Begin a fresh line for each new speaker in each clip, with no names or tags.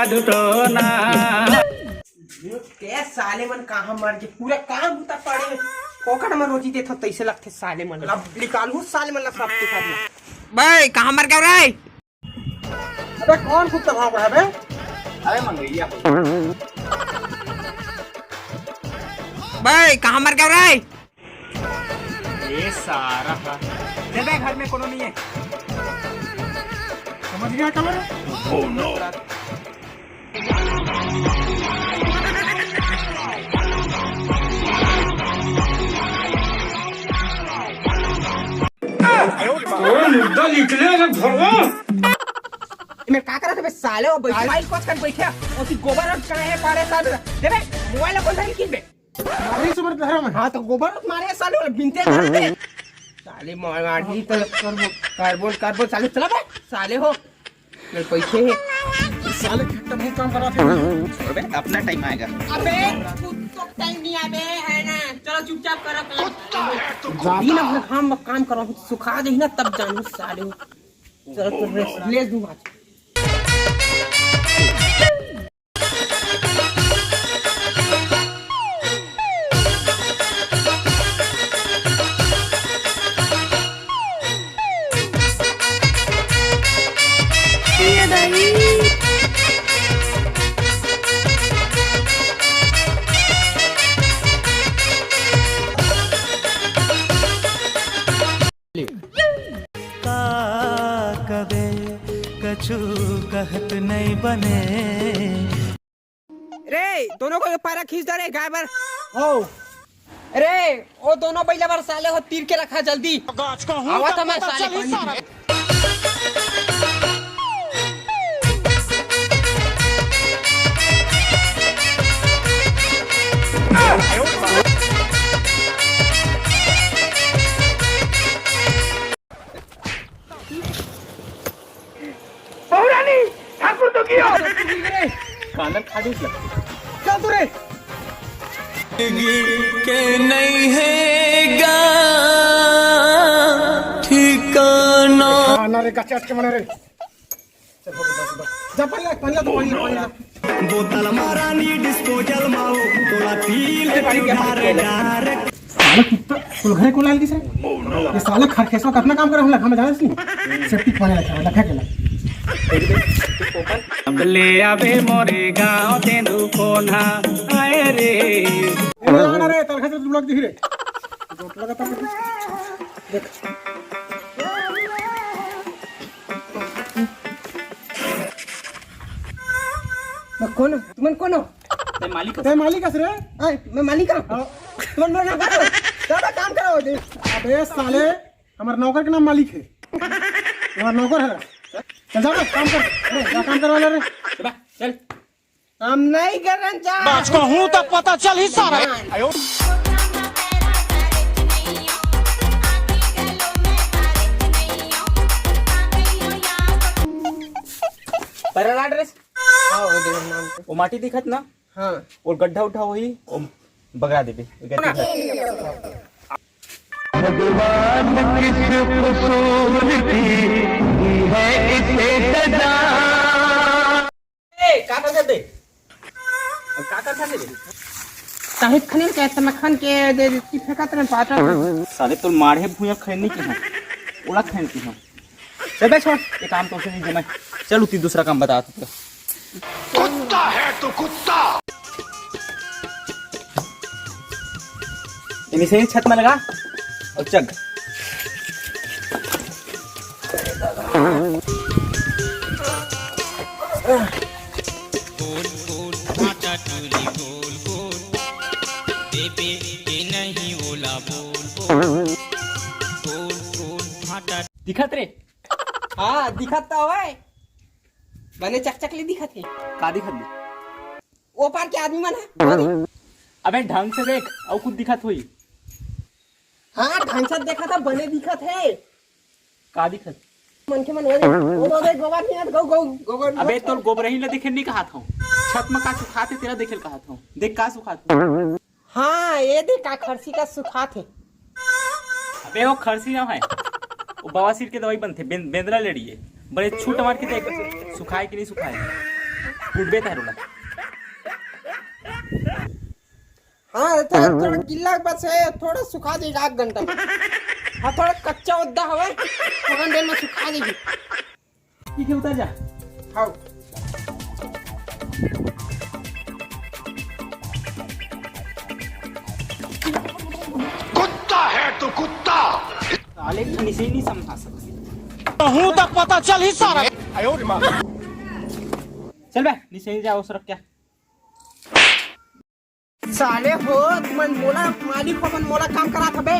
जुटोना।
के साले मन कहाँ मर गए, पूरा काम होता पड़े फोकट में रोजी देता तैसे लगते साले मन ला निकालू साले मन ला सब दिखा दिया। भाई कहाँ मर गया रे? अबे कौन कुत्ता भाग रहा है बे?
अरे मंगैया
भाई कहाँ मर गया रे?
ये सारा दे घर में कोनो नहीं है, समझ गया कमर? Oh no. मुद्दा निकलेगा भगवान।
मैं क्या कर रहा था बे साले? और मोबाइल कोच कर बैठे और तू गोबर और कहाँ है पारे साले? दे बे मोबाइल कौन सा किन बे?
मारी सुबर घर में।
हाँ तो गोबर मारे साले वाला बिनते करते साले मारी तो कार्बन कार्बन साले चला बे साले हो मेरे पैसे है
साले खट्टा बहुत काम कर रहा था।
अबे अपना टाइम आएगा।
अबे कुत्तों टाइम नहीं आबे है ना, चलो चुपचाप करो गाड़ी ना अपना काम करो सुखा दे ना तब जानू साले हो। चलो तो रेस्ट ले दूँ आज।
कबे कछु कहत नहीं बने।
रे दोनों को पारा खींच दे रे गायबर।
ओ
अरे वो दोनों पहले बार साले हो तीर के रखा जल्दी आवा तो मैं साले
कांदर खाड़ी लग
चल तू रे
के नहीं है गा ठिकाना।
ना रे कच्चे अटके मने रे। चल हो गया जा पहले तो पानी
बोतल मारानी डिस्पोजल माओ तोला पील डायरेक्ट।
साले कुत्ता कुल घरे को लाल दिस रे। ये साले खरखेसवा कितना काम करे हम लगा में जाने नहीं सेफ्टी पानी रखा लखा के ला।
ले आवे मोरे गाँव तेंदु कोना आए रे।
ना रे तलखा से ब्लॉक दिख रे जोट लगा था देख।
कौन तुमन कौन हो?
मैं मालिक
ते मालिक है रे।
आय मैं मालिक हूं तुमन मेरा करो ज्यादा काम करो दे।
अबे साले हमारे नौकर के नाम मालिक है, हमारा नौकर है। चल जा काम कर। अरे क्या काम करवा ले रे?
चल
हम नहीं करन जा
बात को हूं तक पता चल ही सारा।
आयो
परला ड्रेस हां वो दे नाम पे
वो माटी दिखत ना।
हां
और गड्ढा उठा वही वो बगा देबे
भगवान किस खूबसूरती है इसे सजा।
ए का कर दे अब का कर दे
साहिब खने के तमखन के दे की फेंकत में पाटा
साले तो मारे भूया खैनी के हैं ओला खैन की हैं। चल बे छोड़ ये काम तो से नहीं जमे। चल उती दूसरा काम बता तू।
कुत्ता है तो कुत्ता।
इसे छत में लगा और चग दिखत रे।
हां दिखत तो है बने चकचकली दिखत है।
का दिखत ले
ओ पार के आदमी मन है।
अबे ढंग से देख और कुछ दिखत हुई।
हां ढंग से देखा था बने दिखत है।
का दिखत
मन के मन वो दे गोबर नहीं गो गो गोबर।
अबे तो गोबरही ले देखे नहीं कहा था छत में का सुखाते तेरा देखे कहा था देख का सुखाते।
हां ये देख का खरसी का सुखाते।
अबे वो खरसी ना है वो बवासीर के दवाई बनते बेंद्रा लेड़िए बड़े छूट मार के देख सुखाए कि नहीं सुखाए। कुडबे तार उला
हाँ थोड़ा गिल्ला बस है, थोड़ा सुखा देगा 1 घंटा में। हाँ थोड़ा कच्चा उद्दा हवा थोड़ा देर में सुखा देगी।
ठीक है उतर जा।
हाँ
कुत्ता है तो कुत्ता।
साले ठंडी से ही नहीं समझा सकती।
हूं तक पता चल ही सारा।
चल बे नीचे जाओ सरक क्या
साले हो मन मोला मालिक हो मन मोला काम करा था बे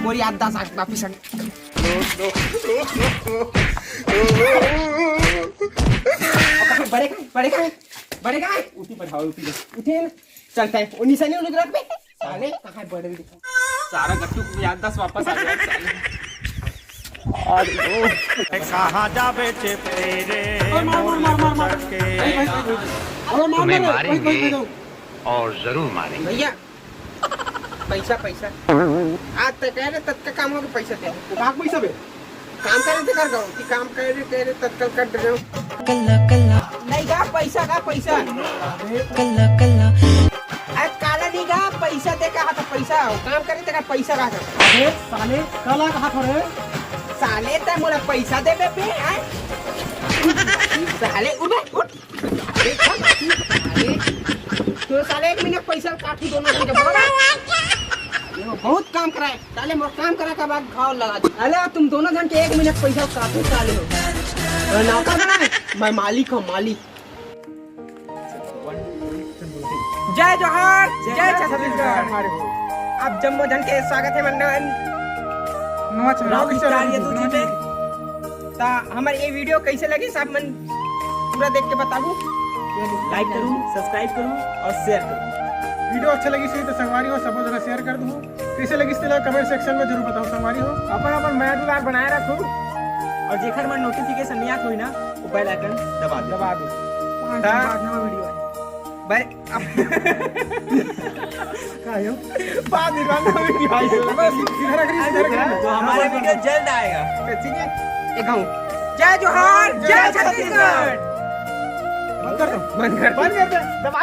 मोरी याददाश्त आज वापिस आ बड़े का
उठी बैठाओ उठी
उठे ना चलता है उन्हीं से नहीं उलझ रहा बे साले कहाँ बड़े दिखा
सारा गट्टू को याददाश्त वापस आ गया साले
कहाँ जा बेचे तेरे
तुम्हें
मारेंगे और जरूर मारेंगे।
भैया पैसा पैसा आज तक कह रहे तत्का काम हो पैसा दे
काक पैसा बे
काम करे तो कर दो कि काम कह रहे तत्काल कर दे रहे हो
कल्ला कल्ला
नहीं गा पैसा
कल्ला कल्ला
आज काला नहीं गा पैसा दे कहा था पैसा काम करे तो पैसा कहा था
अरे साले काला कहा था रे
साले ते मोला पैसा दे बे आए साले उठ तो साले 1 महीने पैसा काटी दोनों के बहुत काम कराए साले मोर काम करा के बाद घाव लगा दे अरे तुम दोनों जन के 1 महीने पैसा काटे साले हो नौकर बनाए मैं मालिक हूँ मालिक। जय जोहार जय छत्तीसगढ़। अब जम्मू जन के स्वागत है मंडल हमारे ये वीडियो कैसे लगी सब मन पूरा देख के बताबू
लाइक करूँ सब्सक्राइब करूँ और शेयर करूँ।
वीडियो अच्छा लगी सही तो संगवारी हो सब जरा शेयर कर दो कैसे लगी इसके कमेंट सेक्शन में जरूर बताओ संगवारी हो
अपन मैच बनाए रखो
और जेखर मन नोटिफिकेशन नहीं आत होई ना वो बेल आइकन दबा दो
वीडियो भाई
कायो
बाद वीडियो
तो हमारा वीडियो जल्द आएगा।
ठीक है एक गाँव जय जोहार जय छत्तीसगढ़
बंद कर दो
बंद कर दे दबा